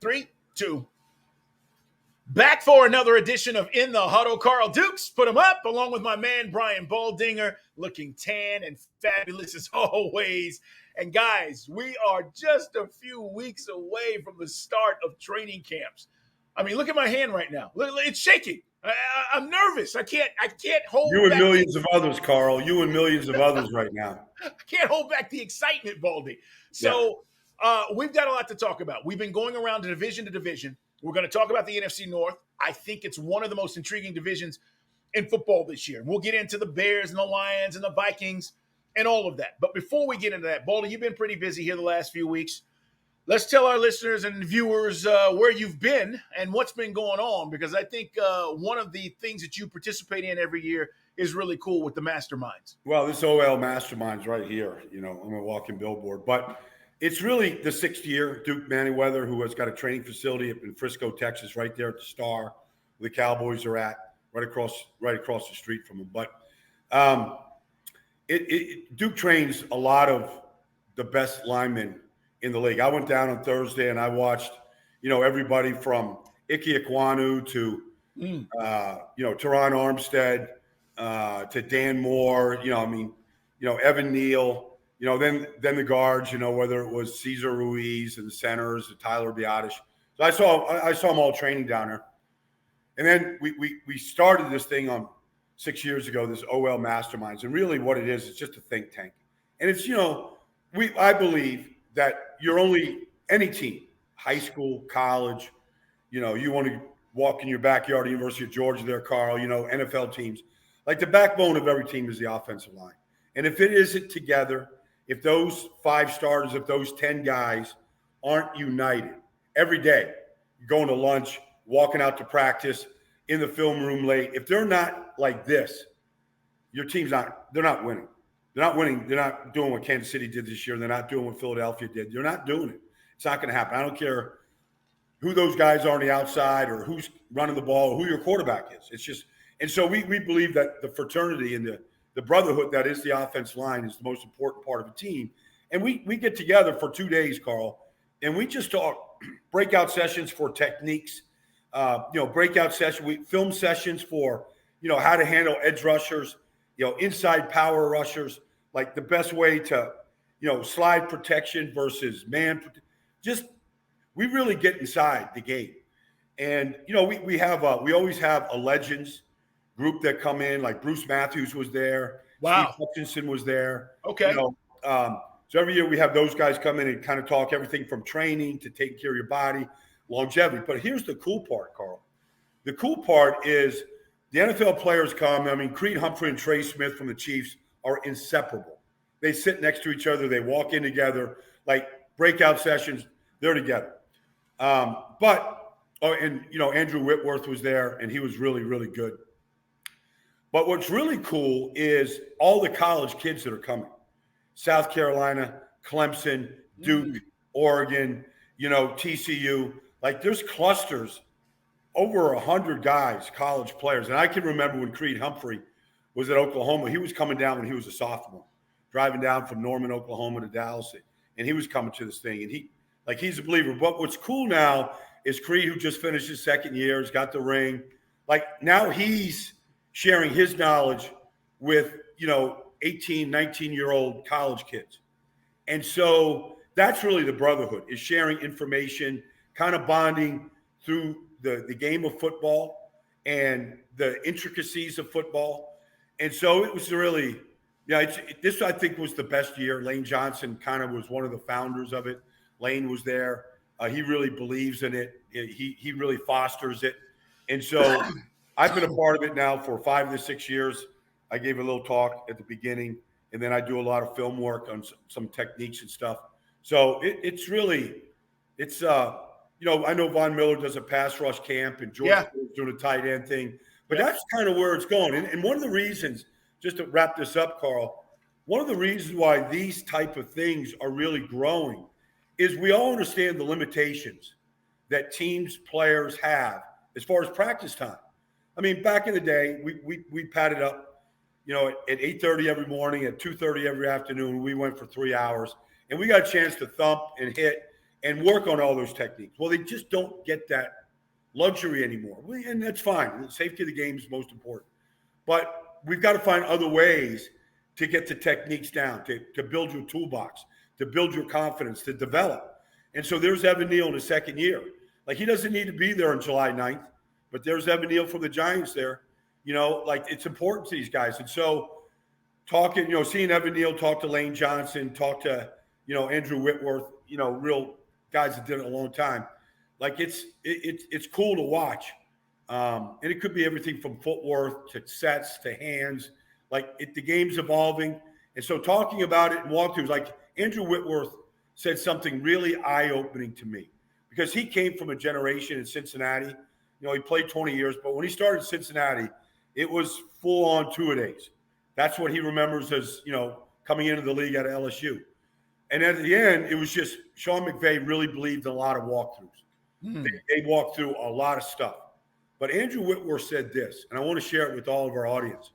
Three, two. Back for another edition of In the Huddle. Carl Dukes, put him up, along with my man Brian Baldinger, looking tan and fabulous as always. And guys, we are just a few weeks away from the start of training camps. I mean, look at my hand right now. Look, it's shaking. I'm nervous. I can't hold you and back millions of others, Carl. You and millions of others right now. I can't hold back the excitement, Baldy. So we've got a lot to talk about. We've been going around division to division. We're going to talk about the NFC North. I think it's one of the most intriguing divisions in football this year. We'll get into the Bears and the Lions and the Vikings and all of that. But before we get into that, Baldy, you've been pretty busy here the last few weeks. Let's tell our listeners and viewers where you've been and what's been going on, because I think one of the things that you participate in every year is really cool with the Masterminds. Well, this OL Masterminds right here, I'm a walking billboard. But it's really the sixth year. Duke Manyweather, who has got a training facility up in Frisco, Texas, right there at the Star, where the Cowboys are at, right across the street from them. But Duke trains a lot of the best linemen in the league. I went down on Thursday and I watched, everybody from Ike Ekwonu to, Teron Armstead, to Dan Moore, Evan Neal, then the guards, whether it was Cesar Ruiz and the centers, Tyler Biotish. So I saw them all training down there. And then we started this thing on 6 years ago, this OL Masterminds. And really what it is, it's just a think tank. And it's, I believe that you're only any team, high school, college, you want to walk in your backyard, University of Georgia there, Carl, NFL teams. Like the backbone of every team is the offensive line. And if it isn't together, if those 5 starters, if those 10 guys aren't united every day, going to lunch, walking out to practice, in the film room late, if they're not like this, your team's they're not winning. They're not winning. They're not doing what Kansas City did this year. They're not doing what Philadelphia did. They're not doing it. It's not going to happen. I don't care who those guys are on the outside or who's running the ball or who your quarterback is. It's just – and so we believe that the fraternity and the brotherhood that is the offense line is the most important part of a team. And we get together for 2 days, Carl, and we just talk breakout sessions for techniques, breakout session, film sessions for, how to handle edge rushers, inside power rushers, like the best way to, slide protection versus man. We really get inside the game. And, we always have a legends group that come in, like Bruce Matthews was there. Wow. Steve Hutchinson was there. Okay. So every year we have those guys come in and kind of talk everything from training to taking care of your body, longevity. But here's the cool part, Carl. The cool part is the NFL players come. I mean, Creed Humphrey and Trey Smith from the Chiefs are inseparable. They sit next to each other. They walk in together, like breakout sessions. They're together. Andrew Whitworth was there, and he was really, really good. But what's really cool is all the college kids that are coming. South Carolina, Clemson, Duke, Oregon, TCU. Like there's clusters, over 100 guys, college players. And I can remember when Creed Humphrey was at Oklahoma. He was coming down when he was a sophomore, driving down from Norman, Oklahoma to Dallas. And he was coming to this thing. And he's a believer. But what's cool now is Creed, who just finished his second year, has got the ring. Like now he's sharing his knowledge with, 18, 19-year-old college kids. And so that's really the brotherhood, is sharing information, kind of bonding through the game of football and the intricacies of football. And so it was really, this I think was the best year. Lane Johnson kind of was one of the founders of it. Lane was there. He really believes in it. He really fosters it. And so I've been a part of it now for 5 to 6 years. I gave a little talk at the beginning, and then I do a lot of film work on some techniques and stuff. So it's I know Von Miller does a pass rush camp, and George is doing a tight end thing. But that's kind of where it's going. And one of the reasons, just to wrap this up, Carl, one of the reasons why these type of things are really growing is we all understand the limitations that teams, players have as far as practice time. I mean, back in the day, we padded up, at 8:30 every morning, at 2:30 every afternoon. We went for 3 hours, and we got a chance to thump and hit and work on all those techniques. Well, they just don't get that luxury anymore. And that's fine. The safety of the game is most important. But we've got to find other ways to get the techniques down, to build your toolbox, to build your confidence, to develop. And so there's Evan Neal in his second year. Like, he doesn't need to be there on July 9th, but there's Evan Neal from the Giants there. Like, it's important to these guys. And so talking, seeing Evan Neal talk to Lane Johnson, talk to, Andrew Whitworth, real guys that did it a long time. Like, it's cool to watch. And it could be everything from footwork to sets to hands. Like, the game's evolving. And so talking about it and walkthroughs, like Andrew Whitworth said something really eye-opening to me, because he came from a generation in Cincinnati. He played 20 years, but when he started Cincinnati, it was full-on two-a-days. That's what he remembers as, coming into the league at LSU. And at the end, it was just Sean McVay really believed in a lot of walkthroughs. They walked through a lot of stuff. But Andrew Whitworth said this, and I want to share it with all of our audience.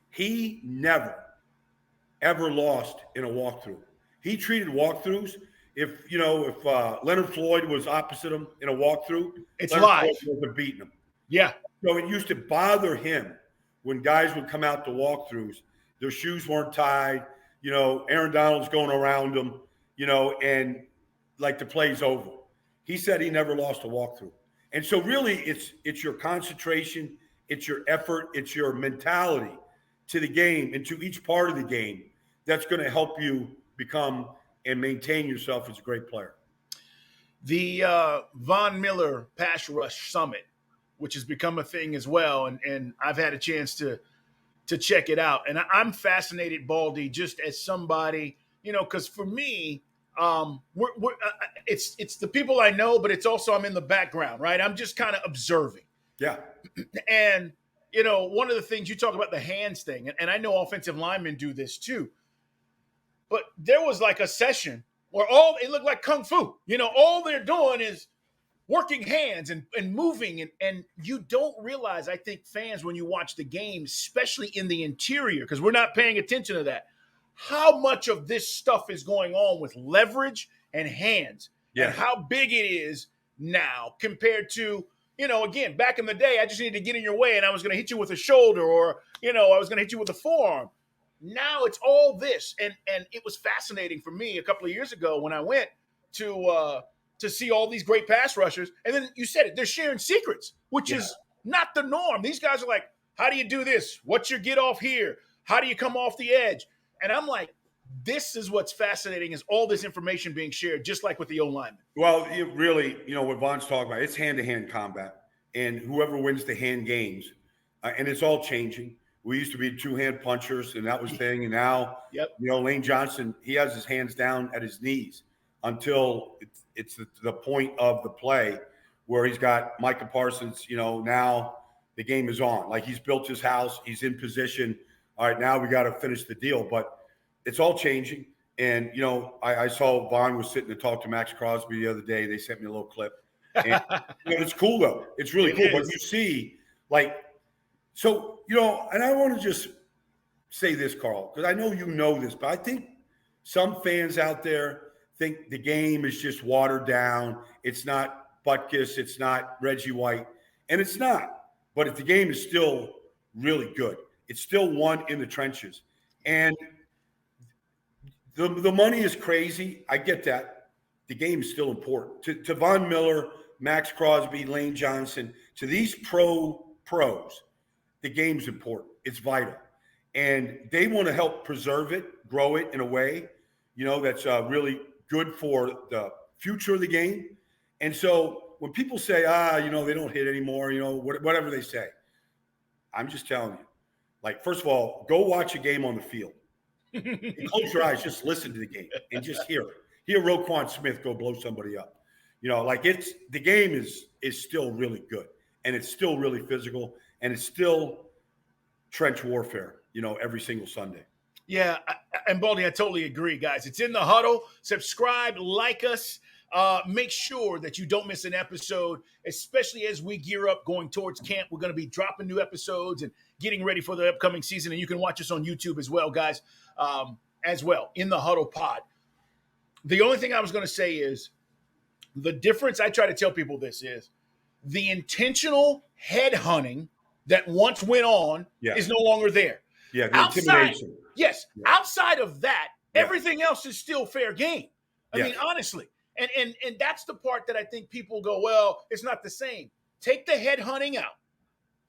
He never, ever lost in a walkthrough. He treated walkthroughs, if Leonard Floyd was opposite him in a walkthrough, it's Leonard live. Floyd would have beaten him. Yeah. So it used to bother him when guys would come out to walkthroughs. Their shoes weren't tied. Aaron Donald's going around them, and like the play's over. He said he never lost a walkthrough. And so really it's your concentration, it's your effort, it's your mentality to the game and to each part of the game that's going to help you become and maintain yourself as a great player. The Von Miller Pass Rush Summit, which has become a thing as well, and I've had a chance to check it out. And I'm fascinated, Baldy, just as somebody, because for me, it's the people I know, but it's also I'm in the background, right? I'm just kind of observing. Yeah. And, one of the things you talk about, the hands thing, and I know offensive linemen do this too, but there was like a session where it looked like Kung Fu. All they're doing is working hands and moving. And you don't realize, I think, fans, when you watch the game, especially in the interior, because we're not paying attention to that, how much of this stuff is going on with leverage and hands, and how big it is now compared to, again, back in the day, I just needed to get in your way and I was going to hit you with a shoulder, or, I was going to hit you with a forearm. Now it's all this. And it was fascinating for me a couple of years ago when I went to see all these great pass rushers. And then you said it, they're sharing secrets, which is not the norm. These guys are like, how do you do this? What's your get off here? How do you come off the edge? And I'm like, this is what's fascinating, is all this information being shared, just like with the O-lineman. Well, it really, what Von's talking about, it's hand-to-hand combat. And whoever wins the hand games, and it's all changing. We used to be two-hand punchers, and that was thing. And now, Lane Johnson, he has his hands down at his knees until it's the point of the play where he's got Micah Parsons, now the game is on. Like, he's built his house. He's in position. All right, now we got to finish the deal. But it's all changing. And, I saw Von was sitting to talk to Max Crosby the other day. They sent me a little clip. And, it's cool, though. It's really cool. But you see, so, and I want to just say this, Carl, because I know you know this, but I think some fans out there think the game is just watered down. It's not Butkus. It's not Reggie White. And it's not. But if the game is still really good, it's still won in the trenches. And the money is crazy. I get that. The game is still important. To Von Miller, Max Crosby, Lane Johnson, to these pros, the game's important. It's vital. And they want to help preserve it, grow it in a way, that's really good for the future of the game. And so when people say, they don't hit anymore, whatever they say, I'm just telling you, first of all, go watch a game on the field. Close your eyes, just listen to the game and just hear it. Hear Roquan Smith go blow somebody up. The game is still really good, and it's still really physical, and it's still trench warfare, every single Sunday. Yeah, and Baldy, I totally agree, guys. It's in the huddle. Subscribe, like us. Make sure that you don't miss an episode, especially as we gear up going towards camp. We're going to be dropping new episodes and getting ready for the upcoming season. And you can watch us on YouTube as well, guys, in the Huddle pod. The only thing I was going to say is The difference, I try to tell people this, is the intentional head hunting that once went on is no longer there. Yeah, the Outside, intimidation. yes, outside of that, Yeah. everything else is still fair game. I mean, honestly. And that's the part that I think people go, well, it's not the same. Take the head hunting out.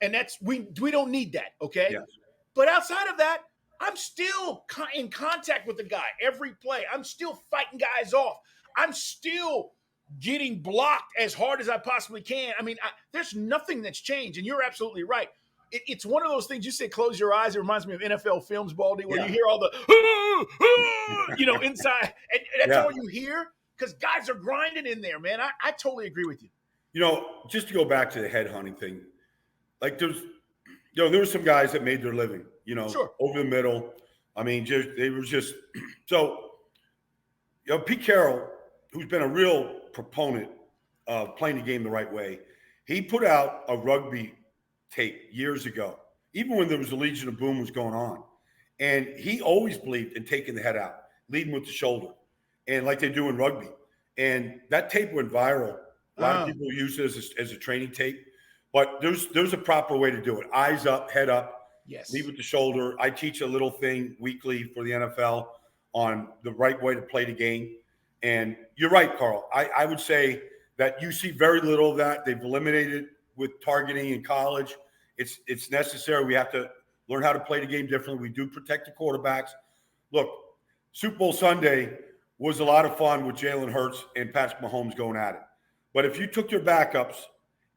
And that's we don't need that, okay? Yes. But outside of that, I'm still in contact with the guy every play. I'm still fighting guys off. I'm still getting blocked as hard as I possibly can. I mean, there's nothing that's changed. And you're absolutely right. It's one of those things you say, close your eyes. It reminds me of NFL films, Baldy, where you hear all the, inside. And that's all you hear because guys are grinding in there, man. I totally agree with you. Just to go back to the head hunting thing, like there were some guys that made their living, Sure. over the middle. I mean, they were just so. Pete Carroll, who's been a real proponent of playing the game the right way, he put out a rugby tape years ago, even when there was a Legion of Boom was going on, and he always believed in taking the head out, leading with the shoulder, and like they do in rugby. And that tape went viral. A lot of people use it as a training tape. But there's a proper way to do it. Eyes up, head up, lead with the shoulder. I teach a little thing weekly for the NFL on the right way to play the game. And you're right, Carl. I would say that you see very little of that. They've eliminated it with targeting in college. It's necessary. We have to learn how to play the game differently. We do protect the quarterbacks. Look, Super Bowl Sunday was a lot of fun with Jalen Hurts and Patrick Mahomes going at it. But if you took your backups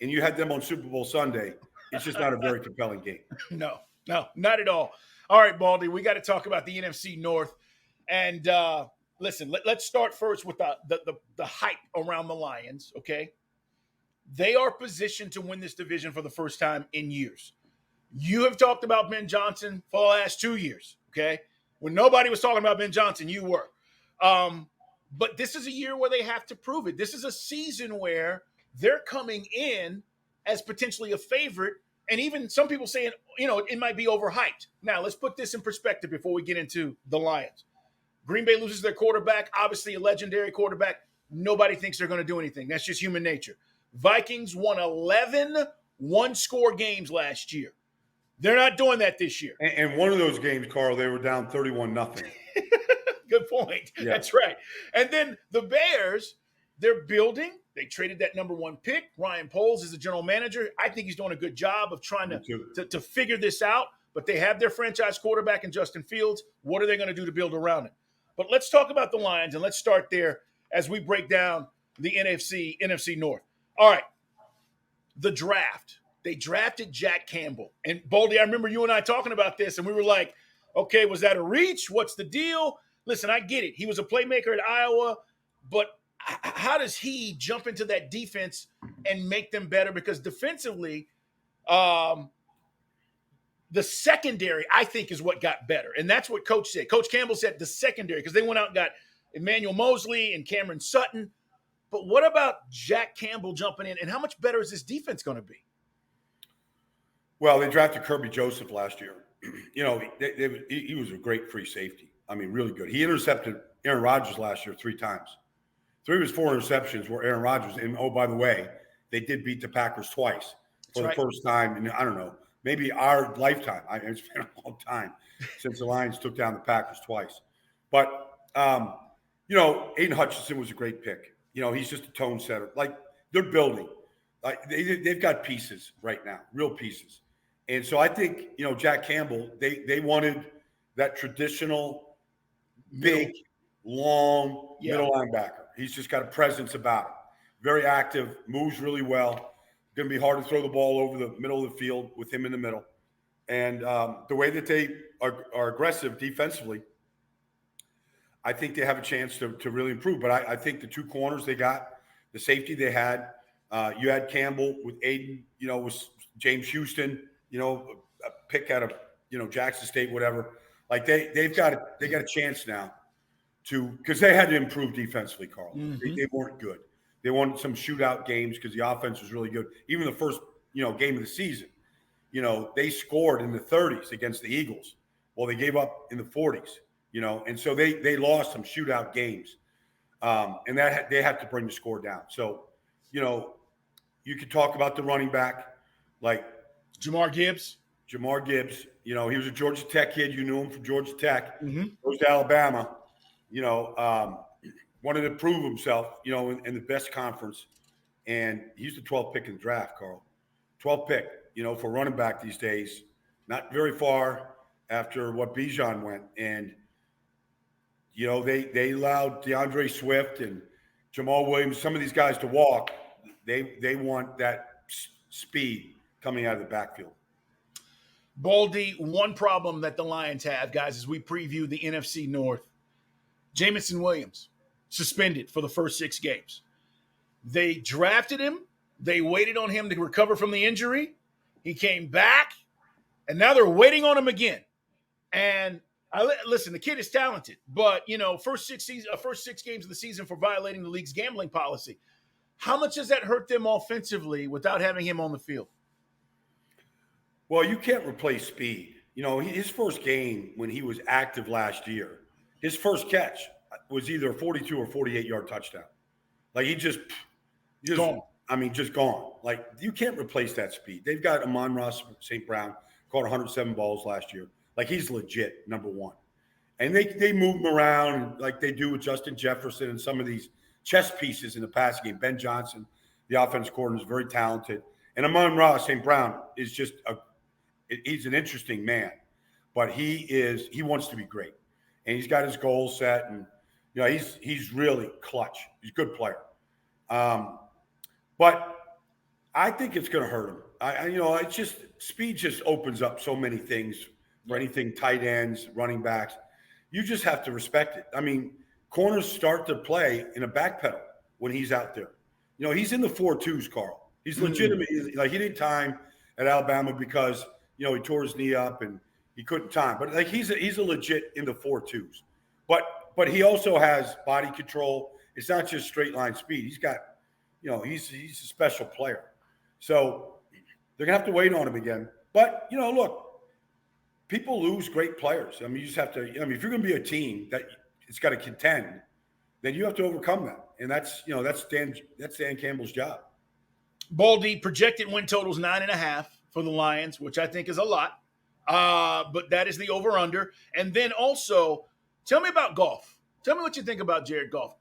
and you had them on Super Bowl Sunday, it's just not a very compelling game. No, not at all. All right, Baldy, we got to talk about the NFC North. And listen, let's start first with the hype around the Lions, okay? They are positioned to win this division for the first time in years. You have talked about Ben Johnson for the last 2 years, okay? When nobody was talking about Ben Johnson, you were. But this is a year where they have to prove it. This is a season where they're coming in as potentially a favorite, and even some people saying, it might be overhyped. Now, let's put this in perspective before we get into the Lions. Green Bay loses their quarterback, obviously a legendary quarterback. Nobody thinks they're going to do anything. That's just human nature. Vikings won 11 one-score games last year. They're not doing that this year. And one of those games, Carl, they were down 31-0. Good point. Yeah. That's right. And then the Bears, they're building. They traded that number 1 pick. Ryan Poles is the general manager. I think he's doing a good job of trying to figure this out. But they have their franchise quarterback in Justin Fields. What are they going to do to build around it? But let's talk about the Lions, and let's start there as we break down the NFC North. All right, the draft. They drafted Jack Campbell. And, Baldy, I remember you and I talking about this, and we were like, okay, was that a reach? What's the deal? Listen, I get it. He was a playmaker at Iowa, but how does he jump into that defense and make them better? Because defensively, the secondary, I think, is what got better. And that's what Coach said. Coach Campbell said the secondary, because they went out and got Emmanuel Mosley and Cameron Sutton. But what about Jack Campbell jumping in? And how much better is this defense going to be? Well, they drafted Kirby Joseph last year. He was a great free safety. I mean, really good. He intercepted Aaron Rodgers last year 3 times. 3 of his 4 interceptions were Aaron Rodgers. And, oh, by the way, they did beat the Packers twice for the first time in, I don't know, maybe our lifetime. It's been a long time since the Lions took down the Packers twice. But, Aiden Hutchinson was a great pick. He's just a tone setter. Like, they're building. Like, they've got pieces right now, real pieces. And so I think, Jack Campbell, they wanted that traditional, big, long middle linebacker. He's just got a presence about him. Very active, moves really well. Going to be hard to throw the ball over the middle of the field with him in the middle. And the way that they are aggressive defensively, I think they have a chance to really improve. But I think the 2 corners they got, the safety they had, you had Campbell with Aiden, with James Houston, a pick out of, Jackson State, whatever. Like they got a chance now because they had to improve defensively, Carl. Mm-hmm. They weren't good. They wanted some shootout games because the offense was really good. Even the first, game of the season, they scored in the 30s against the Eagles. Well, they gave up in the 40s, and so they lost some shootout games. And that they have to bring the score down. So, you could talk about the running back, like Jamar Gibbs. He was a Georgia Tech kid. You knew him from Georgia Tech. Mm-hmm. Goes to Alabama. Wanted to prove himself, in the best conference. And he's the 12th pick in the draft, Carl. 12th pick, for running back these days. Not very far after what Bijan went. And, they allowed DeAndre Swift and Jamal Williams, some of these guys to walk. They want that speed coming out of the backfield. Baldy, one problem that the Lions have, guys, as we preview the NFC North, Jameson Williams suspended for the first 6 games. They drafted him. They waited on him to recover from the injury. He came back, and now they're waiting on him again. And listen, the kid is talented, but first 6 games of the season for violating the league's gambling policy. How much does that hurt them offensively without having him on the field? Well, you can't replace speed. His first game when he was active last year, his first catch was either a 42 or 48-yard touchdown. Like he just gone. Just gone. Like you can't replace that speed. They've got Amon-Ra St. Brown, caught 107 balls last year. Like he's legit, number one. And they move him around like they do with Justin Jefferson and some of these chess pieces in the passing game. Ben Johnson, the offense coordinator, is very talented. And Amon-Ra St. Brown is just he's an interesting man. But he wants to be great. And he's got his goals set, and he's really clutch. He's a good player. But I think it's going to hurt him. It's just speed just opens up so many things for anything, tight ends, running backs. You just have to respect it. Corners start to play in a back pedal when he's out there. He's in the 4.2s, Carl. He's legitimate. Like he didn't time at Alabama because he tore his knee up and he couldn't time. But like he's a legit in the 4.2s. But he also has body control. It's not just straight line speed. He's got, he's a special player. So they're gonna have to wait on him again. But look, people lose great players. You just have to. If you're gonna be a team that it's got to contend, then you have to overcome that. And that's Dan Campbell's job. Baldy, projected win totals 9.5 for the Lions, which I think is a lot. But that is the over-under. And then also, tell me about Goff. Tell me what you think about Jared Goff.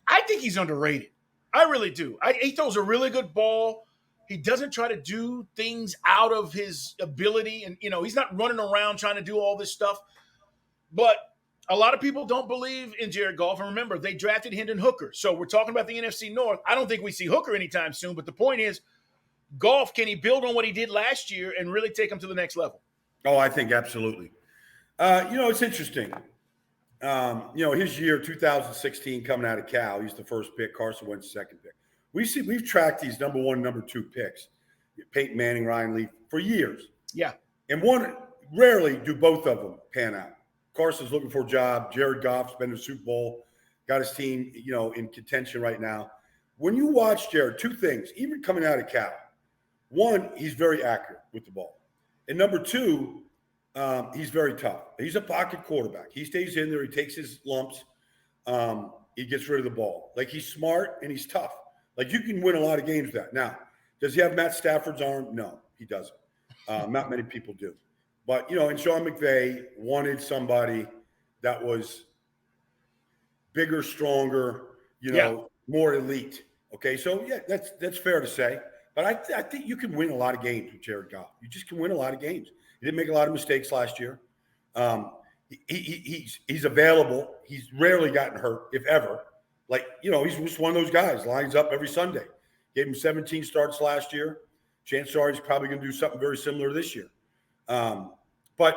I think he's underrated. I really do. He throws a really good ball. He doesn't try to do things out of his ability. And, he's not running around trying to do all this stuff. But a lot of people don't believe in Jared Goff. And remember, they drafted Hendon Hooker. So we're talking about the NFC North. I don't think we see Hooker anytime soon. But the point is, Goff, can he build on what he did last year and really take him to the next level? Oh, I think absolutely. It's interesting. His year, 2016, coming out of Cal, he's the first pick. Carson Wentz, second pick. We've tracked these number 1, number 2 picks, Peyton Manning, Ryan Leaf, for years. Yeah. And rarely do both of them pan out. Carson's looking for a job. Jared Goff's been in the Super Bowl, got his team, in contention right now. When you watch Jared, 2 things, even coming out of Cal. 1, he's very accurate with the ball. And number 2, he's very tough. He's a pocket quarterback. He stays in there. He takes his lumps. He gets rid of the ball. Like, he's smart and he's tough. Like, you can win a lot of games with that. Now, does he have Matt Stafford's arm? No, he doesn't. Not many people do. But, and Sean McVay wanted somebody that was bigger, stronger, more elite. Okay, so, yeah, that's fair to say. But I think you can win a lot of games with Jared Goff. You just can win a lot of games. He didn't make a lot of mistakes last year. He's available. He's rarely gotten hurt, if ever. Like, he's just one of those guys, lines up every Sunday. Gave him 17 starts last year. Chances are he's probably going to do something very similar this year. But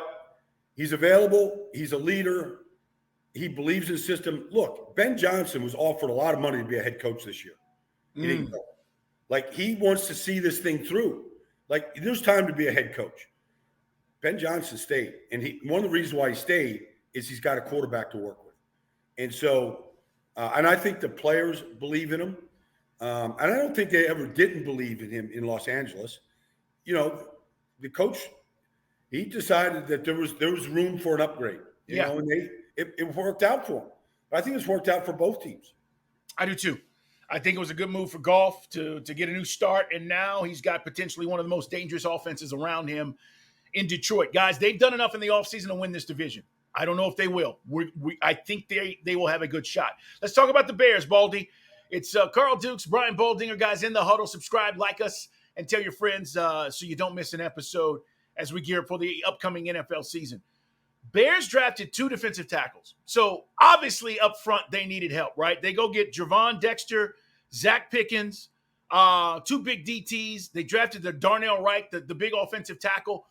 he's available. He's a leader. He believes in the system. Look, Ben Johnson was offered a lot of money to be a head coach this year. He didn't go. Like, he wants to see this thing through. Like, there's time to be a head coach. Ben Johnson stayed. And one of the reasons why he stayed is he's got a quarterback to work with. And so, and I think the players believe in him. And I don't think they ever didn't believe in him in Los Angeles. The coach, he decided that there was room for an upgrade. You know, and it worked out for him. But I think it's worked out for both teams. I do too. I think it was a good move for Goff to get a new start, and now he's got potentially one of the most dangerous offenses around him in Detroit. Guys, they've done enough in the offseason to win this division. I don't know if they will. I think they will have a good shot. Let's talk about the Bears, Baldy. It's Carl Dukes, Brian Baldinger, guys, in the huddle. Subscribe, like us, and tell your friends so you don't miss an episode as we gear up for the upcoming NFL season. Bears drafted 2 defensive tackles. So, obviously, up front, they needed help, right? They go get Javon Dexter, Zach Pickens, 2 big DTs. They drafted the Darnell Wright, the big offensive tackle.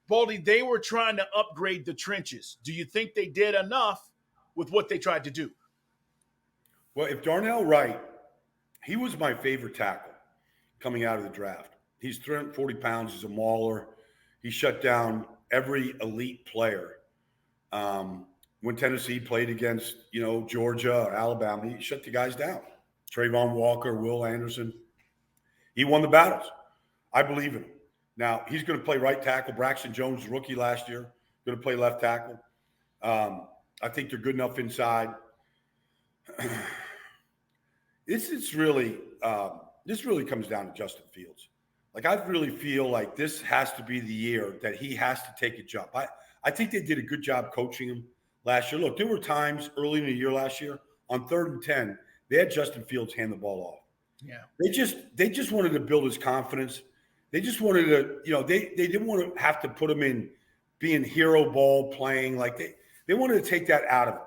Baldy, they were trying to upgrade the trenches. Do you think they did enough with what they tried to do? Well, if Darnell Wright, he was my favorite tackle coming out of the draft. He's 340 pounds. He's a mauler. He shut down every elite player. When Tennessee played against, Georgia or Alabama, he shut the guys down. Trayvon Walker, Will Anderson. He won the battles. I believe in him. Now, he's going to play right tackle. Braxton Jones, rookie last year, going to play left tackle. I think they're good enough inside. This really comes down to Justin Fields. Like, I really feel like this has to be the year that he has to take a jump. I think they did a good job coaching him last year. Look, there were times early in the year last year on 3rd and 10, they had Justin Fields hand the ball off. Yeah. They just wanted to build his confidence. They just wanted to, they didn't want to have to put him in being hero ball playing. Like they wanted to take that out of him.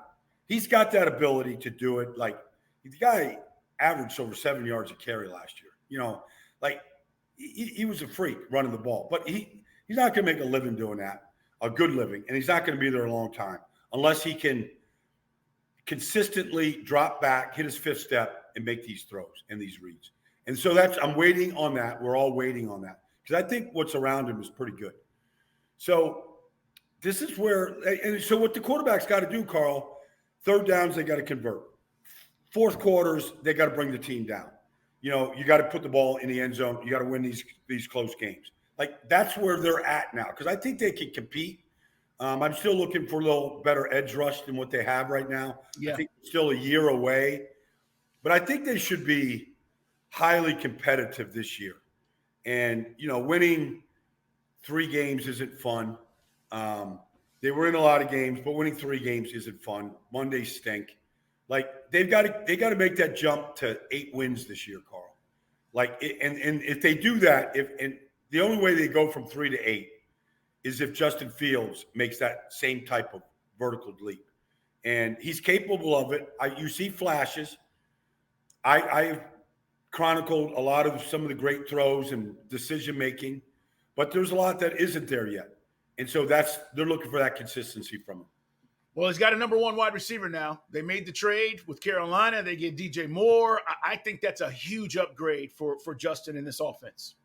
He's got that ability to do it. Like the guy averaged over 7 yards a carry last year. He was a freak running the ball, but he's not going to make a living doing that, a good living, and he's not going to be there a long time unless he can consistently drop back, hit his 5th step, and make these throws and these reads. And so I'm waiting on that. We're all waiting on that because I think what's around him is pretty good. So this is where, and so what the quarterback's got to do, Carl, 3rd downs, they got to convert. 4th quarters, they got to bring the team down. You got to put the ball in the end zone. You got to win these close games. Like, that's where they're at now because I think they can compete. I'm still looking for a little better edge rush than what they have right now. Yeah. I think it's still a year away. But I think they should be highly competitive this year. And, winning 3 games isn't fun. They were in a lot of games, but winning 3 games isn't fun. Mondays stink. Like, they got to make that jump to 8 wins this year, Carl. Like, and if they do that, and the only way they go from 3 to 8 is if Justin Fields makes that same type of vertical leap. And he's capable of it. You see flashes. I've chronicled a lot of some of the great throws and decision-making, but there's a lot that isn't there yet. And so they're looking for that consistency from him. Well, he's got a number 1 wide receiver now. They made the trade with Carolina. They get DJ Moore. I think that's a huge upgrade for Justin in this offense.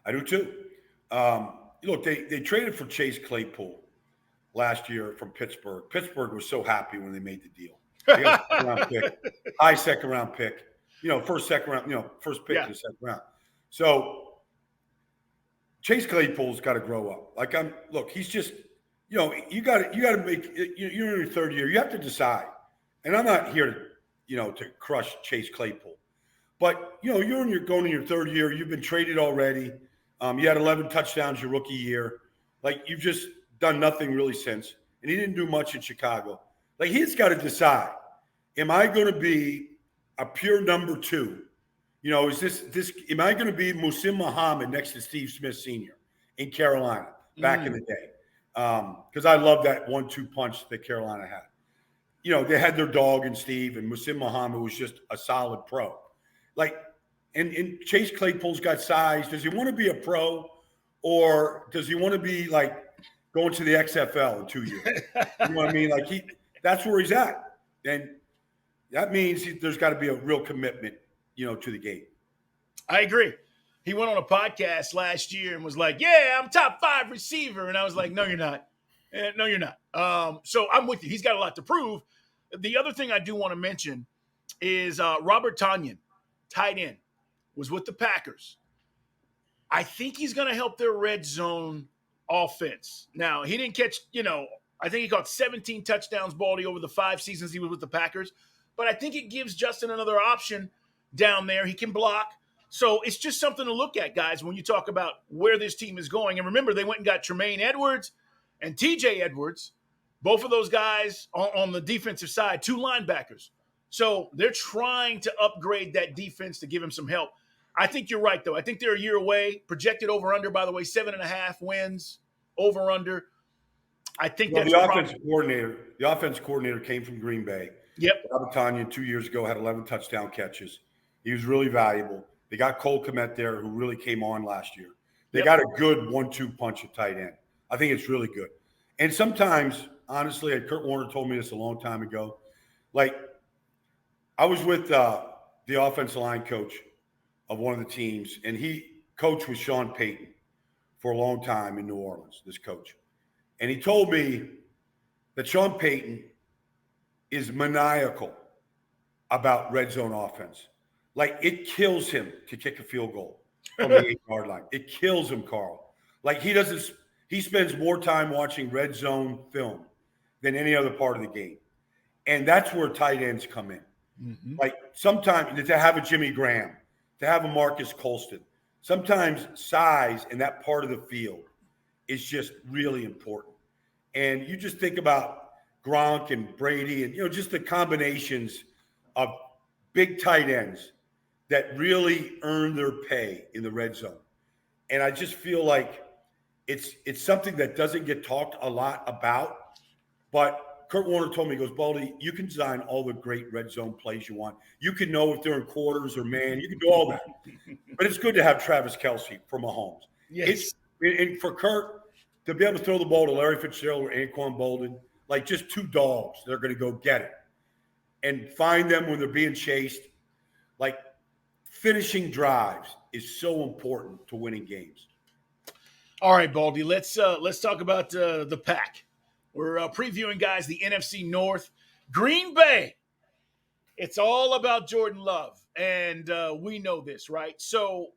I do too. Look, they traded for Chase Claypool last year from Pittsburgh. Pittsburgh was so happy when they made the deal. They got a second-round pick, high second-round pick. First pick in the second round. So Chase Claypool's got to grow up. He's just, you got to make. You're in your 3rd year. You have to decide. And I'm not here to crush Chase Claypool, but you're going in your 3rd year. You've been traded already. You had 11 touchdowns your rookie year. Like, you've just done nothing really since. And he didn't do much in Chicago. Like, he's got to decide, am I going to be a pure number 2? Is this am I going to be Muhsin Muhammad next to Steve Smith Sr. in Carolina back in the day? Because I love that 1-2 punch that Carolina had. They had their dog in Steve, and Muhsin Muhammad was just a solid pro. Like, and Chase Claypool's got size. Does he want to be a pro, or does he want to be like going to the XFL in 2 years? You know what I mean? Like, that's where he's at. And that means there's got to be a real commitment, to the game. I agree. He went on a podcast last year and was like, yeah, I'm top 5 receiver. And I was like, no, you're not. No, you're not. So I'm with you. He's got a lot to prove. The other thing I do want to mention is Robert Tonyan, tight end, was with the Packers. I think he's going to help their red zone offense. Now, he didn't catch, I think he caught 17 touchdowns, Baldy, over the 5 seasons he was with the Packers. But I think it gives Justin another option down there. He can block. So it's just something to look at, guys, when you talk about where this team is going. And remember, they went and got Tremaine Edwards and TJ Edwards, both of those guys on the defensive side, 2 linebackers. So they're trying to upgrade that defense to give him some help. I think you're right, though. I think they're a year away. Projected over-under, by the way, 7.5 wins, over-under. I think that's the offensive coordinator. The offensive coordinator came from Green Bay. Yep. Baldinger 2 years ago had 11 touchdown catches. He was really valuable. They got Cole Kmet there, who really came on last year. They got a good 1-2 punch at tight end. I think it's really good. And sometimes, honestly, Kurt Warner told me this a long time ago. Like, I was with the offensive line coach of one of the teams, and he coached with Sean Payton for a long time in New Orleans, this coach. And he told me that Sean Payton is maniacal about red zone offense. Like, it kills him to kick a field goal from the 8-yard line. It kills him, Carl. Like, he spends more time watching red zone film than any other part of the game. And that's where tight ends come in. Mm-hmm. Like, sometimes to have a Jimmy Graham, to have a Marcus Colston, sometimes size in that part of the field is just really important. And you just think about Gronk and Brady and, just the combinations of big tight ends that really earn their pay in the red zone. And I just feel like it's something that doesn't get talked a lot about. But Kurt Warner told me, he goes, Baldy, you can design all the great red zone plays you want. You can know if they're in quarters or man. You can do all that. But it's good to have Travis Kelce for Mahomes. Yes. And for Kurt to be able to throw the ball to Larry Fitzgerald or Anquan Bolden, like just 2 dogs, they're going to go get it. And find them when they're being chased. Like, finishing drives is so important to winning games. All right, Baldy, let's talk about the Pack. We're previewing, guys, the NFC North. Green Bay. It's all about Jordan Love, and we know this, right? So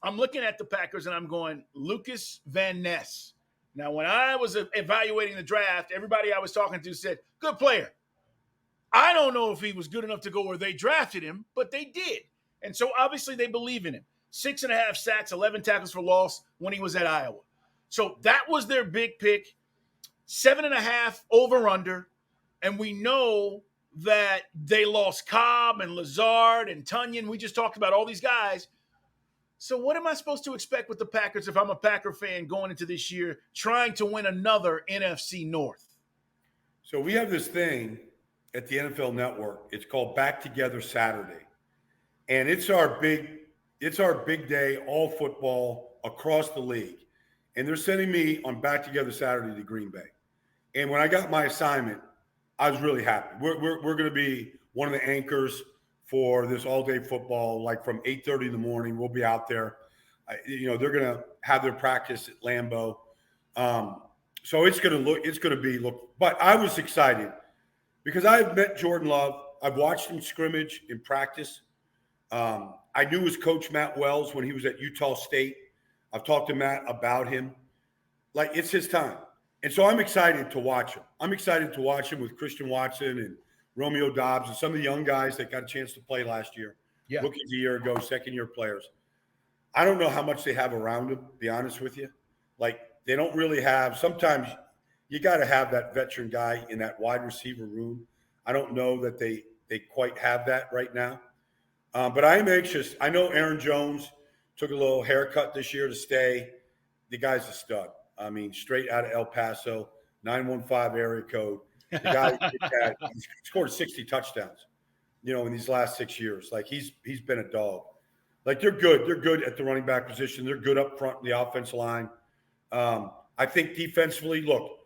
I'm looking at the Packers, and I'm going, Lucas Van Ness. Now, when I was evaluating the draft, everybody I was talking to said, good player. I don't know if he was good enough to go where they drafted him, but they did. And so, obviously, they believe in him. 6.5 sacks, 11 tackles for loss when he was at Iowa. So that was their big pick. 7.5 over-under. And we know that they lost Cobb and Lazard and Tunyon. We just talked about all these guys. So what am I supposed to expect with the Packers if I'm a Packer fan going into this year trying to win another NFC North? So we have this thing at the NFL Network. It's called Back Together Saturday. And it's our big day, all football across the league. And they're sending me on Back Together Saturday to Green Bay. And when I got my assignment, I was really happy. We're going to be one of the anchors for this all-day football, like from 8:30 in the morning. We'll be out there. They're going to have their practice at Lambeau. So it's going to be. But I was excited because I've met Jordan Love. I've watched him scrimmage in practice. I knew his coach, Matt Wells, when he was at Utah State. I've talked to Matt about him. Like, it's his time. And so I'm excited to watch him. I'm excited to watch him with Christian Watson and Romeo Dobbs and some of the young guys that got a chance to play last year. Yeah. Rookies a year ago, second-year players. I don't know how much they have around them, to be honest with you. Like, they don't really have – sometimes you got to have that veteran guy in that wide receiver room. I don't know that they quite have that right now. But I am anxious. I know Aaron Jones took a little haircut this year to stay. The guy's a stud. I mean, straight out of El Paso, 915 area code. The guy he scored 60 touchdowns, in these last 6 years. Like, he's been a dog. Like, they're good. They're good at the running back position. They're good up front in the offensive line. I think defensively, look,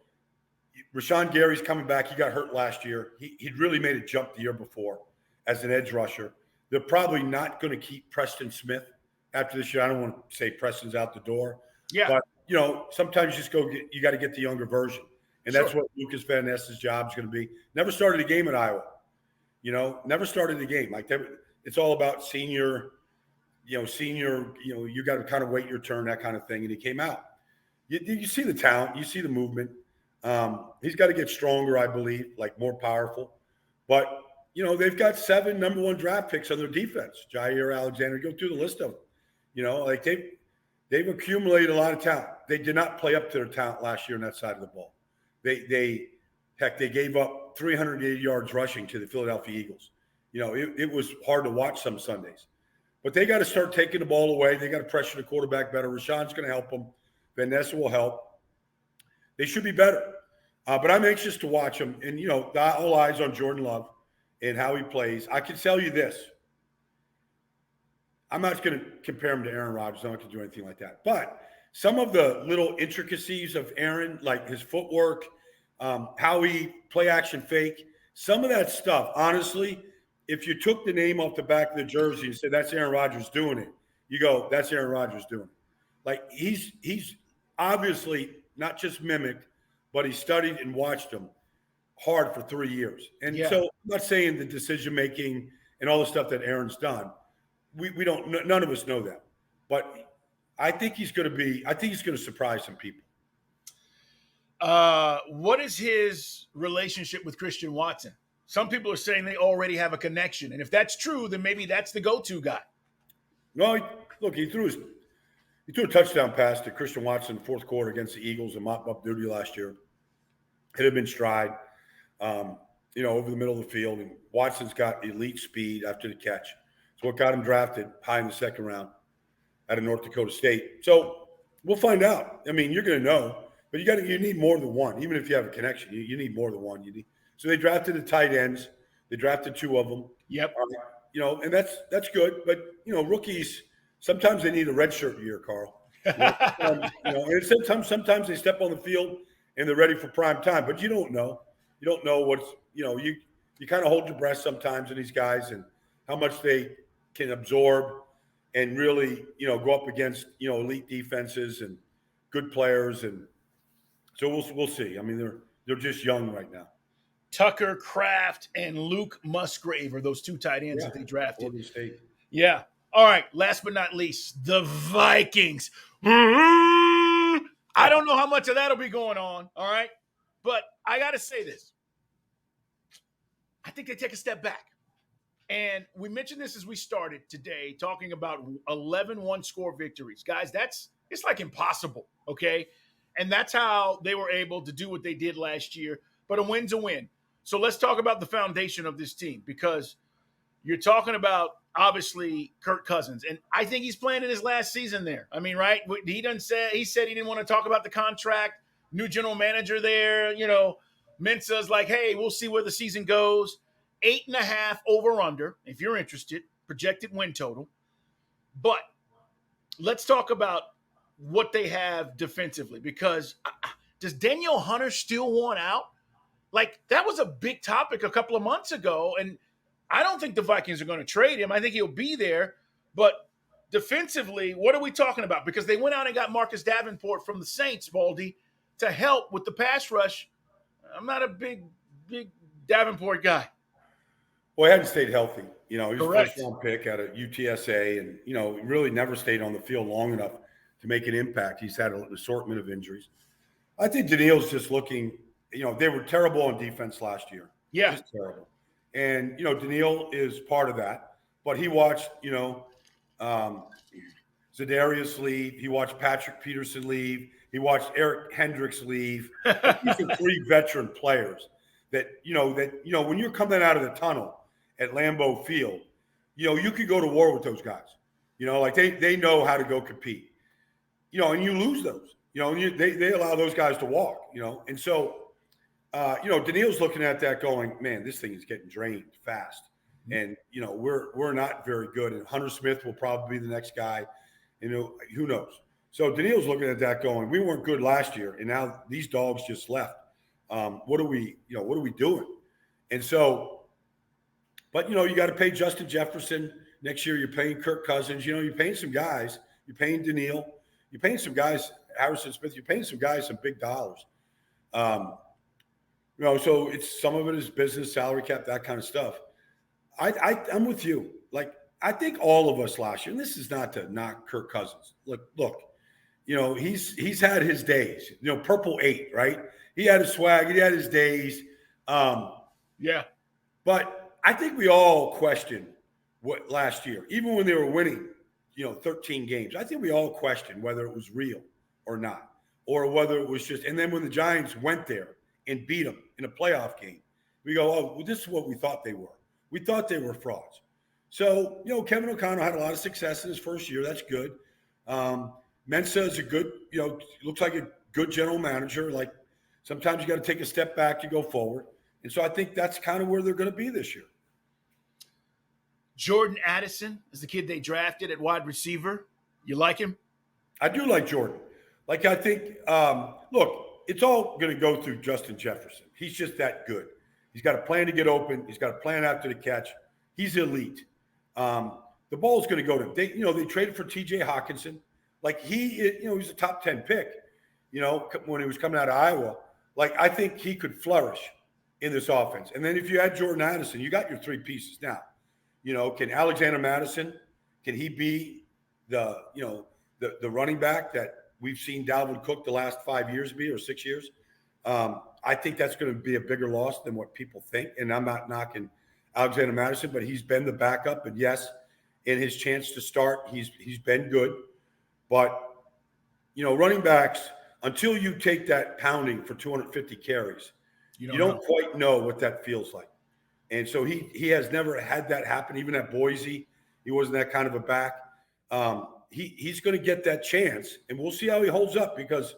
Rashawn Gary's coming back. He got hurt last year. He'd really made a jump the year before as an edge rusher. They're probably not going to keep Preston Smith after this year. I don't want to say Preston's out the door. Yeah. But, sometimes you just you got to get the younger version. And that's what Lucas Van Ness's job is going to be. Never started a game at Iowa. Never started a game. Like, it's all about senior, you got to kind of wait your turn, that kind of thing. And he came out. You see the talent. You see the movement. He's got to get stronger, I believe, like more powerful. But, they've got 7 number 1 draft picks on their defense. Jair Alexander, go through the list of them. Like they've accumulated a lot of talent. They did not play up to their talent last year on that side of the ball. They gave up 380 yards rushing to the Philadelphia Eagles. It was hard to watch some Sundays. But they got to start taking the ball away. They got to pressure the quarterback better. Rashawn's going to help them. Vanessa will help. They should be better. But I'm anxious to watch them. And, all eyes on Jordan Love and how he plays. I can tell you this. I'm not going to compare him to Aaron Rodgers. I'm not going to do anything like that. But some of the little intricacies of Aaron, like his footwork, how he play action fake, some of that stuff, honestly, if you took the name off the back of the jersey and said, that's Aaron Rodgers doing it, you go, that's Aaron Rodgers doing it. Like he's obviously not just mimicked, but he studied and watched him hard for 3 years. And so I'm not saying the decision-making and all the stuff that Aaron's done. We don't, none of us know that. But I think he's going to surprise some people. What is his relationship with Christian Watson? Some people are saying they already have a connection. And if that's true, then maybe that's the go-to guy. No, he threw a touchdown pass to Christian Watson in the fourth quarter against the Eagles in mop-up duty last year. It had been stride, over the middle of the field. And Watson's got elite speed after the catch. It's what got him drafted high in the second round out of North Dakota State. So we'll find out. I mean, you're going to know. But you need more than one. Even if you have a connection, you need more than one. So they drafted the tight ends. They drafted 2 of them. Yep. And that's good. But rookies sometimes they need a redshirt year, Carl. And sometimes they step on the field and they're ready for prime time. But you don't know. You don't know what's you kind of hold your breath sometimes in these guys and how much they can absorb and really go up against elite defenses and good players and. So we'll see. I mean, they're just young right now. Tucker Kraft and Luke Musgrave are those 2 tight ends that they drafted. Oregon State. Yeah. All right. Last but not least, the Vikings. I don't know how much of that'll be going on. All right. But I got to say this. I think they take a step back. And we mentioned this as we started today, talking about 11 one-score victories. Guys, it's like impossible. Okay. And that's how they were able to do what they did last year. But a win's a win. So let's talk about the foundation of this team, because you're talking about, obviously, Kirk Cousins. And I think he's playing in his last season there. I mean, right? He said he didn't want to talk about the contract. New general manager there. Mensa's like, hey, we'll see where the season goes. 8.5 over-under, if you're interested, projected win total. But let's talk about what they have defensively, because does Danielle Hunter still want out? Like, that was a big topic a couple of months ago, and I don't think the Vikings are going to trade him. I think he'll be there, but defensively, what are we talking about? Because they went out and got Marcus Davenport from the Saints, Baldy, to help with the pass rush. I'm not a big Davenport guy. Well, he hadn't stayed healthy. He was Correct. a first-round pick out of UTSA and, really never stayed on the field long enough to make an impact. He's had an assortment of injuries. I think Daniil's just looking, they were terrible on defense last year. Yeah. Just terrible. And, Daniil is part of that. But he watched, Za'Darius leave. He watched Patrick Peterson leave. He watched Eric Hendricks leave. These are 3 veteran players that when you're coming out of the tunnel at Lambeau Field, you could go to war with those guys. Like they know how to go compete. And you lose those, and they allow those guys to walk, And so, Daniil's looking at that going, man, this thing is getting drained fast. And, we're not very good. And Hunter Smith will probably be the next guy, who knows? So Daniil's looking at that going, we weren't good last year. And now these dogs just left. What are we doing? And so, but, you got to pay Justin Jefferson next year. You're paying Kirk Cousins, you're paying some guys, you're paying Daniil. You're paying some guys, Harrison Smith, you're paying some guys some big dollars. So it's some of it is business, salary cap, that kind of stuff. I'm with you. Like, I think all of us last year, and this is not to knock Kirk Cousins. Look, he's had his days. Purple 8, right? He had his swag. He had his days. Yeah. But I think we all questioned what last year, even when they were winning, 13 games. I think we all questioned whether it was real or not, or whether it was just. And then when the Giants went there and beat them in a playoff game, we go, oh, well, this is what we thought they were. We thought they were frauds. So, Kevin O'Connell had a lot of success in his first year. That's good. Mensa is a good, looks like a good general manager. Like sometimes you got to take a step back to go forward. And so I think that's kind of where they're going to be this year. Jordan Addison is the kid they drafted at wide receiver. You like him? I do like Jordan. Like I think, look, it's all going to go through Justin Jefferson. He's just that good. He's got a plan to get open. He's got a plan after the catch. He's elite. The ball's going to go to him. They traded for T.J. Hawkinson. Like he's a top 10 pick, when he was coming out of Iowa. Like I think he could flourish in this offense. And then if you add Jordan Addison, you got your three pieces now. Can Alexander Madison, can he be the running back that we've seen Dalvin Cook the last 5 years be, or 6 years? I think that's going to be a bigger loss than what people think. And I'm not knocking Alexander Madison, but he's been the backup. And yes, in his chance to start, he's been good. But, running backs, until you take that pounding for 250 carries, you don't quite know what that feels like. And so he has never had that happen. Even at Boise, he wasn't that kind of a back. He's going to get that chance, and we'll see how he holds up because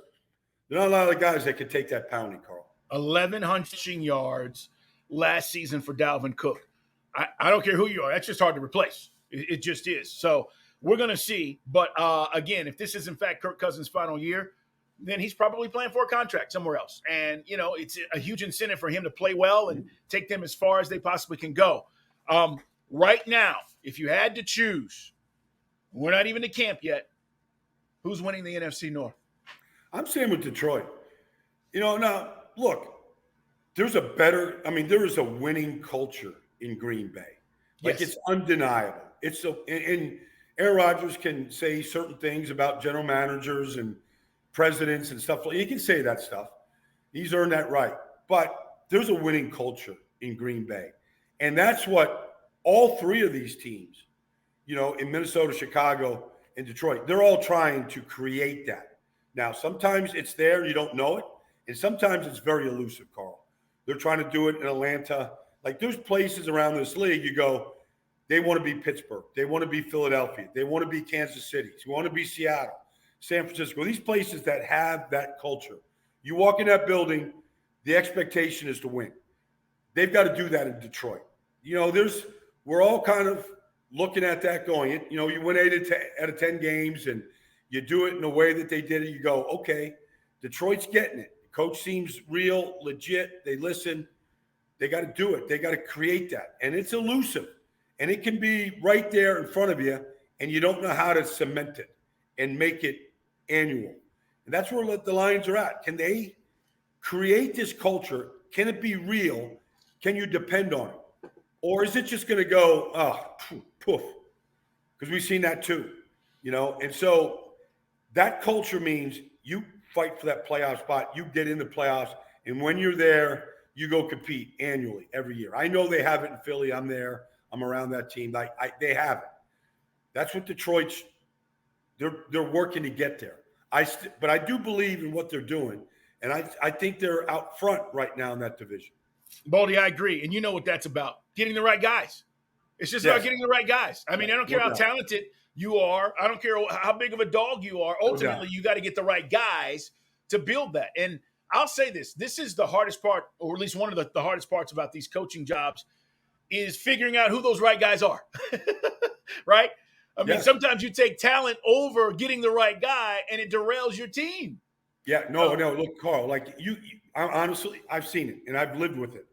there are not a lot of guys that can take that pounding, Carl. 1,100 yards last season for Dalvin Cook. I don't care who you are. That's just hard to replace. It just is. So we're going to see. But, again, if this is, in fact, Kirk Cousins' final year, then he's probably playing for a contract somewhere else. And, it's a huge incentive for him to play well and take them as far as they possibly can go. Right now, if you had to choose, we're not even to camp yet, who's winning the NFC North? I'm staying with Detroit. Now, look, there is a winning culture in Green Bay. Like, yes. It's undeniable. And Aaron Rodgers can say certain things about general managers and presidents and stuff. He can say that stuff. He's earned that right. But there's a winning culture in Green Bay. And that's what all three of these teams, in Minnesota, Chicago, and Detroit, they're all trying to create that. Now, sometimes it's there, you don't know it. And sometimes it's very elusive, Carl. They're trying to do it in Atlanta. Like, there's places around this league you go, they want to be Pittsburgh. They want to be Philadelphia. They want to be Kansas City. They want to be Seattle, San Francisco. These places that have that culture. You walk in that building, the expectation is to win. They've got to do that in Detroit. We're all kind of looking at that going, you win 8 out of 10 games and you do it in a way that they did it. You go, okay, Detroit's getting it. The coach seems real, legit. They listen. They got to do it. They got to create that. And it's elusive. And it can be right there in front of you, and you don't know how to cement it and make it annual. And that's where the Lions are at. Can they create this culture? Can it be real? Can you depend on it? Or is it just going to go, poof? Because we've seen that too, And so that culture means you fight for that playoff spot. You get in the playoffs. And when you're there, you go compete annually every year. I know they have it in Philly. I'm there. I'm around that team. They have it. That's what Detroit's they're working to get there. But I do believe in what they're doing, and I think they're out front right now in that division. Baldy, I agree, and you know what that's about: getting the right guys. It's just about getting the right guys. I mean, I don't care how talented you are. I don't care how big of a dog you are. Ultimately, you got to get the right guys to build that. And I'll say this: this is the hardest part, or at least one of the hardest parts about these coaching jobs. Is figuring out who those right guys are, right? I mean, sometimes you take talent over getting the right guy, and it derails your team. Yeah, no. Look, Carl, like honestly, I've seen it, and I've lived with it.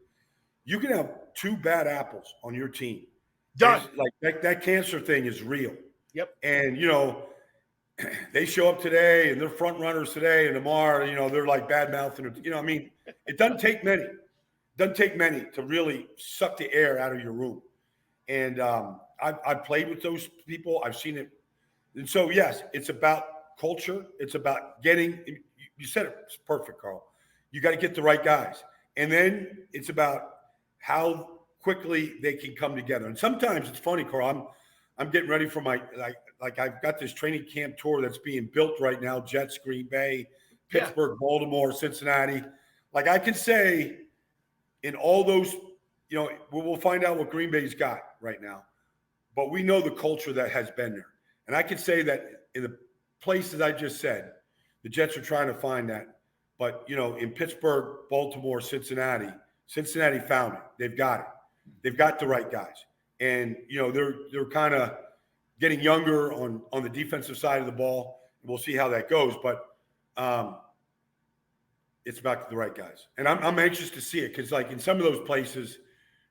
You can have 2 bad apples on your team. Done. Like that cancer thing is real. Yep. And they show up today, and they're front runners today, and tomorrow, they're like bad mouthing. It doesn't take many. Doesn't take many to really suck the air out of your room. And I've played with those people. I've seen it. And so, yes, it's about culture. It's about getting, you said it perfect, Carl. You got to get the right guys. And then it's about how quickly they can come together. And sometimes it's funny, Carl, I'm getting ready for my, like I've got this training camp tour that's being built right now, Jets, Green Bay, Pittsburgh, Baltimore, Cincinnati. Like I can say in all those, we'll find out what Green Bay's got right now, but we know the culture that has been there. And I can say that in the places I just said, the Jets are trying to find that. But, in Pittsburgh, Baltimore, Cincinnati found it. They've got it. They've got the right guys. And, they're kind of getting younger on the defensive side of the ball. We'll see how that goes. But it's about the right guys. And I'm anxious to see it because, like, in some of those places,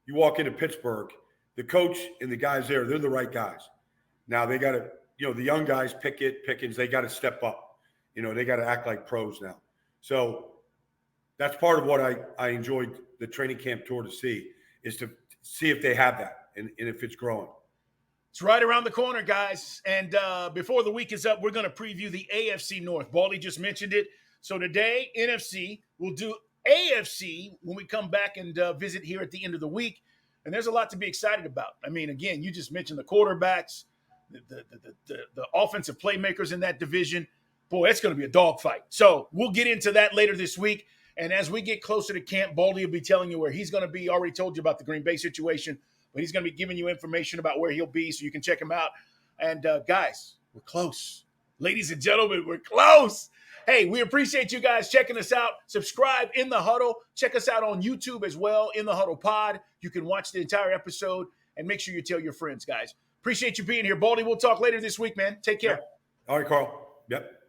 you walk into Pittsburgh, the coach and the guys there, they're the right guys. Now they got to, the young guys, Pickens, they got to step up. They got to act like pros now. So that's part of what I enjoyed the training camp tour to see, is to see if they have that and if it's growing. It's right around the corner, guys. And before the week is up, we're going to preview the AFC North. Baldy just mentioned it. So today, NFC, we'll do AFC when we come back and visit here at the end of the week. And there's a lot to be excited about. I mean, again, you just mentioned the quarterbacks, the offensive playmakers in that division. Boy, it's going to be a dogfight. So we'll get into that later this week. And as we get closer to camp, Baldy will be telling you where he's going to be. Already told you about the Green Bay situation, but he's going to be giving you information about where he'll be so you can check him out. And guys, we're close. Ladies and gentlemen, we're close. Hey, we appreciate you guys checking us out. Subscribe in the Huddle. Check us out on YouTube as well, in the Huddle Pod. You can watch the entire episode and make sure you tell your friends, guys. Appreciate you being here. Baldy, we'll talk later this week, man. Take care. All right, Carl. Yep.